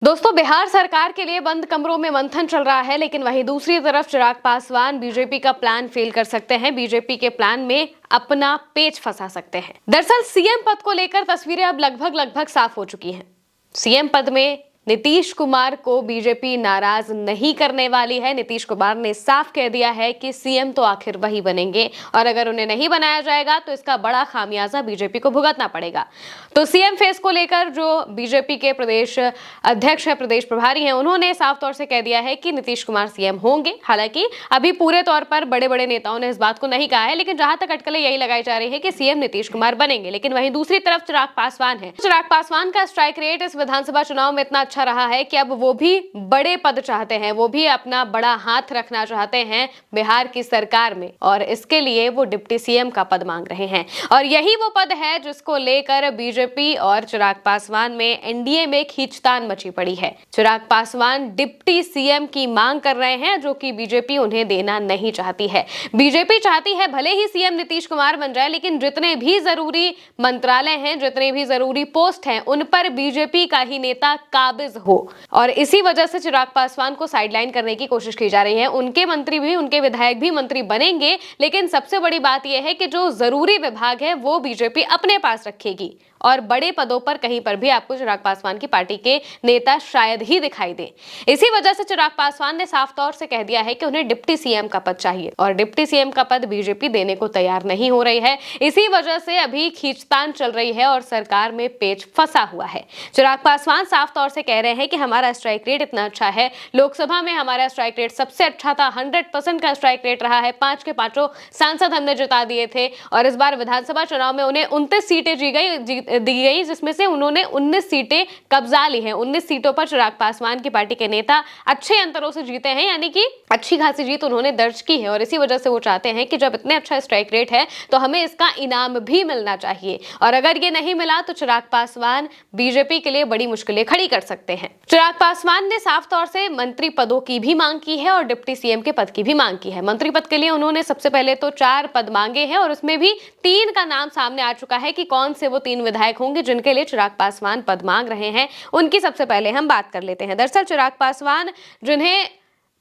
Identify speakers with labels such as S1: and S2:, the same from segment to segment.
S1: दोस्तों, बिहार सरकार के लिए बंद कमरों में मंथन चल रहा है, लेकिन वहीं दूसरी तरफ चिराग पासवान बीजेपी का प्लान फेल कर सकते हैं। बीजेपी के प्लान में अपना पेच फंसा सकते हैं। दरअसल सीएम पद को लेकर तस्वीरें अब लगभग साफ हो चुकी हैं। सीएम पद में नीतीश कुमार को बीजेपी नाराज नहीं करने वाली है। नीतीश कुमार ने साफ कह दिया है कि सीएम तो आखिर वही बनेंगे और अगर उन्हें नहीं बनाया जाएगा तो इसका बड़ा खामियाजा बीजेपी को भुगतना पड़ेगा। तो सीएम फेस को लेकर जो बीजेपी के प्रदेश अध्यक्ष है, प्रदेश प्रभारी हैं, उन्होंने साफ तौर से कह दिया है कि नीतीश कुमार सीएम होंगे। हालांकि अभी पूरे तौर पर बड़े बड़े नेताओं ने इस बात को नहीं कहा है, लेकिन जहां तक अटकलें यही लगाई जा रही है कि सीएम नीतीश कुमार बनेंगे। लेकिन वहीं दूसरी तरफ चिराग पासवान है। चिराग पासवान का स्ट्राइक रेट इस विधानसभा चुनाव में इतना अच्छा रहा है कि अब वो भी बड़े पद चाहते हैं, वो भी अपना बड़ा हाथ रखना चाहते हैं बिहार की सरकार में, और इसके लिए वो डिप्टी सीएम का पद मांग रहे हैं। और यही वो पद है जिसको लेकर बीजेपी और चिराग पासवान में एनडीए में खींचतान मची पड़ी है। चिराग पासवान डिप्टी सीएम की मांग कर रहे हैं, जो कि बीजेपी उन्हें देना नहीं चाहती है। बीजेपी चाहती है भले ही सीएम नीतीश कुमार बन जाए, लेकिन जितने भी जरूरी मंत्रालय हैं, जितने भी जरूरी पोस्ट हैं, उन पर बीजेपी का ही नेता काबिज हो। और इसी वजह से चिराग पासवान को साइडलाइन करने की कोशिश की जा रही है। उनके मंत्री भी, उनके विधायक भी मंत्री बनेंगे, लेकिन सबसे बड़ी बात यह है कि जो जरूरी विभाग है वो बीजेपी अपने पास रखेगी और बड़े पदों पर कहीं पर भी आपको चिराग पासवान की पार्टी के नेता शायद ही दिखाई दे। इसी वजह से चिराग पासवान ने साफ तौर से कह दिया है कि उन्हें डिप्टी सीएम का पद चाहिए और डिप्टी सीएम का पद बीजेपी देने को तैयार नहीं हो रही है। इसी वजह से अभी खींचतान चल रही है और सरकार में पेच फंसा हुआ है। चिराग पासवान साफ तौर से कह रहे हैं कि हमारा स्ट्राइक रेट इतना अच्छा है, लोकसभा में हमारा स्ट्राइक रेट सबसे अच्छा था, 100% का स्ट्राइक रेट रहा है, 5 के 5 सांसद हमने जिता दिए थे और इस बार विधानसभा चुनाव में उन्हें 29 सीटें दी गई, जिसमें से उन्होंने 19 सीटें कब्जा ली हैं। 19 सीटों पर चिराग पासवान की पार्टी के नेता अच्छे अंतरों से जीते हैं, यानी कि अच्छी खासी जीत उन्होंने दर्ज की है और इसी वजह से वो चाहते हैं कि जब इतने अच्छा स्ट्राइक रेट है तो हमें इसका इनाम भी मिलना चाहिए, और अगर ये नहीं मिला तो चिराग पासवान बीजेपी के लिए बड़ी मुश्किलें खड़ी कर सकते हैं। चिराग पासवान ने साफ तौर से मंत्री पदों की भी मांग की है और डिप्टी सीएम के पद की भी मांग की है। मंत्री पद के लिए उन्होंने सबसे पहले तो 4 पद मांगे हैं और उसमें भी 3 का नाम सामने आ चुका है कि कौन से वो 3 विधायक होंगे जिनके लिए चिराग पासवान पद मांग रहे हैं। उनकी सबसे पहले हम बात कर लेते हैं। दरअसल चिराग पासवान जिन्हें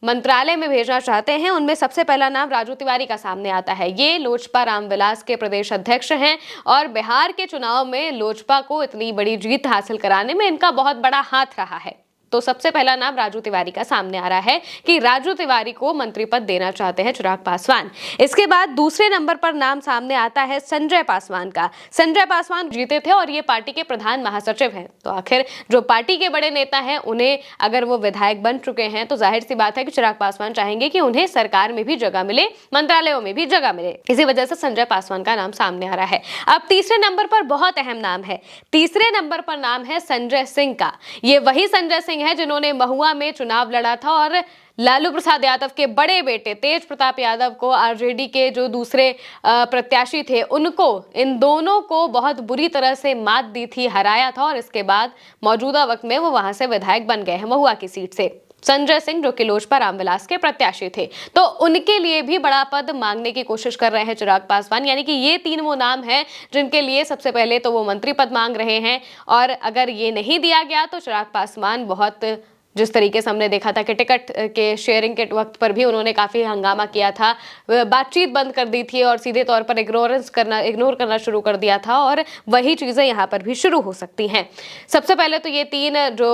S1: मंत्रालय में भेजना चाहते हैं, उनमें सबसे पहला नाम राजू तिवारी का सामने आता है। ये लोजपा रामविलास के प्रदेश अध्यक्ष हैं और बिहार के चुनाव में लोजपा को इतनी बड़ी जीत हासिल कराने में इनका बहुत बड़ा हाथ रहा है। तो सबसे पहला नाम राजू तिवारी का सामने आ रहा है कि राजू तिवारी को मंत्री पद देना चाहते हैं चिराग पासवान। इसके बाद दूसरे नंबर पर नाम सामने आता है संजय पासवान का। संजय पासवान जीते थे और ये पार्टी के प्रधान महासचिव हैं। तो आखिर जो पार्टी के बड़े नेता हैं, उन्हें अगर वो विधायक बन चुके हैं तो जाहिर सी बात है कि चिराग पासवान चाहेंगे कि उन्हें सरकार में भी जगह मिले, मंत्रालयों में भी जगह मिले। इसी वजह से संजय पासवान का नाम सामने आ रहा है। अब तीसरे नंबर पर बहुत अहम नाम है। तीसरे नंबर पर नाम है संजय सिंह का। ये वही संजय सिंह है जिन्होंने महुआ में चुनाव लड़ा था और लालू प्रसाद यादव के बड़े बेटे तेज प्रताप यादव को, आरजेडी के जो दूसरे प्रत्याशी थे, उनको, इन दोनों को बहुत बुरी तरह से मात दी थी, हराया था और इसके बाद मौजूदा वक्त में वो वहां से विधायक बन गए हैं महुआ की सीट से। संजय सिंह जो कि लोजपा रामविलास के प्रत्याशी थे, तो उनके लिए भी बड़ा पद मांगने की कोशिश कर रहे हैं चिराग पासवान। यानी कि ये 3 वो नाम हैं जिनके लिए सबसे पहले तो वो मंत्री पद मांग रहे हैं और अगर ये नहीं दिया गया तो चिराग पासवान बहुत, जिस तरीके से हमने देखा था कि टिकट के शेयरिंग के वक्त पर भी उन्होंने काफी हंगामा किया था, बातचीत बंद कर दी थी और सीधे तौर पर इग्नोर करना शुरू कर दिया था, और वही चीजें यहाँ पर भी शुरू हो सकती हैं। सबसे पहले तो ये 3 जो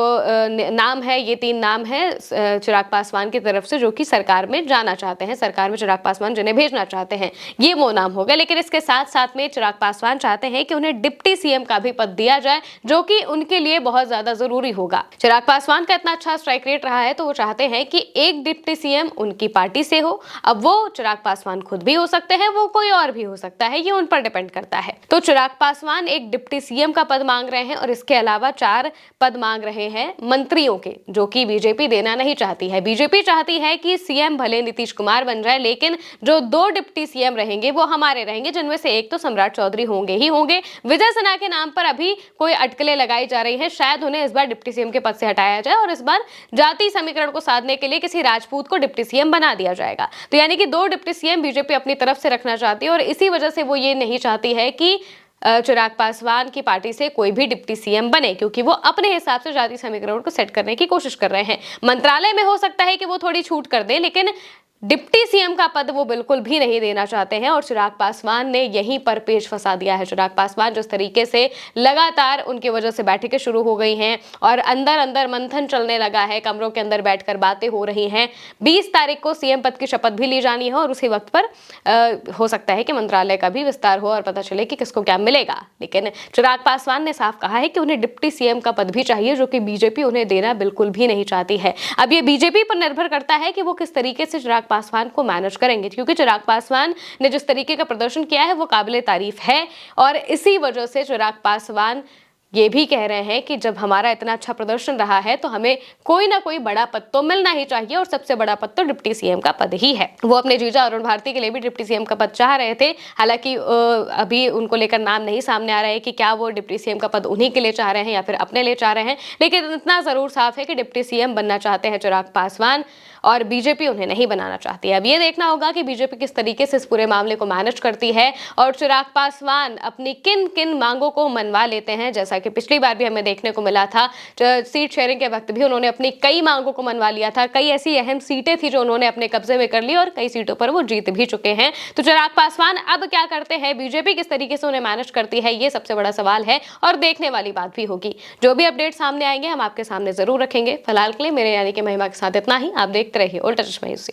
S1: नाम है, ये 3 नाम है चिराग पासवान की तरफ से जो कि सरकार में जाना चाहते हैं, सरकार में चिराग पासवान जिन्हें भेजना चाहते हैं, ये वो नाम हो गए। लेकिन इसके साथ साथ में चिराग पासवान चाहते हैं कि उन्हें डिप्टी सीएम का भी पद दिया जाए, जो कि उनके लिए बहुत ज्यादा जरूरी होगा। चिराग पासवान का इतना अच्छा स्ट्राइक रेट रहा है तो वो चाहते हैं कि एक डिप्टी सीएम उनकी पार्टी से हो। अब वो चिराग पासवान खुद भी हो सकते हैं, वो कोई और भी हो सकता है, ये उन पर डिपेंड करता है। तो चिराग पासवान एक डिप्टी सीएम का पद मांग रहे हैं और इसके अलावा 4 पद मांग रहे हैं मंत्रियों के, जो कि बीजेपी देना नहीं चाहती है। बीजेपी चाहती है कि सीएम भले नीतीश कुमार बन जाए, लेकिन जो 2 डिप्टी सीएम रहेंगे वो हमारे रहेंगे, जिनमें से एक तो सम्राट चौधरी होंगे ही होंगे। विजय सिन्हा के नाम पर अभी कोई अटकलें लगाई जा रही है, शायद उन्हें इस बार डिप्टी सीएम के पद से हटाया जाए और इस बार जाति समीकरण को साधने के लिए किसी राजपूत को डिप्टी सीएम बना दिया जाएगा। तो यानी कि 2 डिप्टी सीएम बीजेपी अपनी तरफ से रखना चाहती है और इसी वजह से वो ये नहीं चाहती है कि चिराग पासवान की पार्टी से कोई भी डिप्टी सीएम बने, क्योंकि वो अपने हिसाब से जाति समीकरण को सेट करने की कोशिश कर रहे हैं। मंत्रालय में हो सकता है कि वो थोड़ी छूट कर दें, लेकिन डिप्टी सीएम का पद वो बिल्कुल भी नहीं देना चाहते हैं और चिराग पासवान ने यहीं पर पेच फंसा दिया है। चिराग पासवान जिस तरीके से लगातार उनकी वजह से बैठकें शुरू हो गई हैं और अंदर अंदर मंथन चलने लगा है, कमरों के अंदर बैठकर बातें हो रही हैं। 20 तारीख को सीएम पद की शपथ भी ली जानी है और उसी वक्त पर हो सकता है कि मंत्रालय का भी विस्तार हो और पता चले कि किसको क्या मिलेगा। लेकिन चिराग पासवान ने साफ कहा है कि उन्हें डिप्टी सीएम का पद भी चाहिए, जो कि बीजेपी उन्हें देना बिल्कुल भी नहीं चाहती है। अब ये बीजेपी पर निर्भर करता है कि वो किस तरीके से चिराग पासवान को मैनेज करेंगे, क्योंकि चिराग पासवान ने जिस तरीके का प्रदर्शन किया है वो काबिले तारीफ है और इसी वजह से चिराग पासवान ये भी कह रहे हैं कि जब हमारा इतना अच्छा प्रदर्शन रहा है तो हमें कोई ना कोई बड़ा पद तो मिलना ही चाहिए और सबसे बड़ा पद तो डिप्टी सीएम का पद ही है। वो अपने जीजा अरुण भारती के लिए भी डिप्टी सीएम का पद चाह रहे थे, हालांकि अभी उनको लेकर नाम नहीं सामने आ रहा है कि क्या वो डिप्टी सीएम का पद उन्हीं के लिए चाह रहे हैं या फिर अपने लिए चाह रहे हैं, लेकिन इतना जरूर साफ है कि डिप्टी सीएम बनना चाहते हैं चिराग पासवान और बीजेपी उन्हें नहीं बनाना चाहती है। अब ये देखना होगा कि बीजेपी किस तरीके से इस पूरे मामले को मैनेज करती है और चिराग पासवान अपनी किन किन मांगों को मनवा लेते हैं। जैसा कि पिछली बार भी हमें देखने को मिला था, सीट शेयरिंग के वक्त भी उन्होंने अपनी कई मांगों को मनवा लिया था। कई ऐसी अहम सीटें थी जो उन्होंने अपने कब्जे में कर ली और कई सीटों पर वो जीत भी चुके हैं। तो चिराग पासवान अब क्या करते हैं, बीजेपी किस तरीके से उन्हें मैनेज करती है, ये सबसे बड़ा सवाल है और देखने वाली बात भी होगी। जो भी अपडेट सामने आएंगे हम आपके सामने जरूर रखेंगे। फिलहाल के लिए मेरे यानी कि महिमा के साथ इतना ही। आप देखते रहिए उल्टा चश्मा न्यूज़।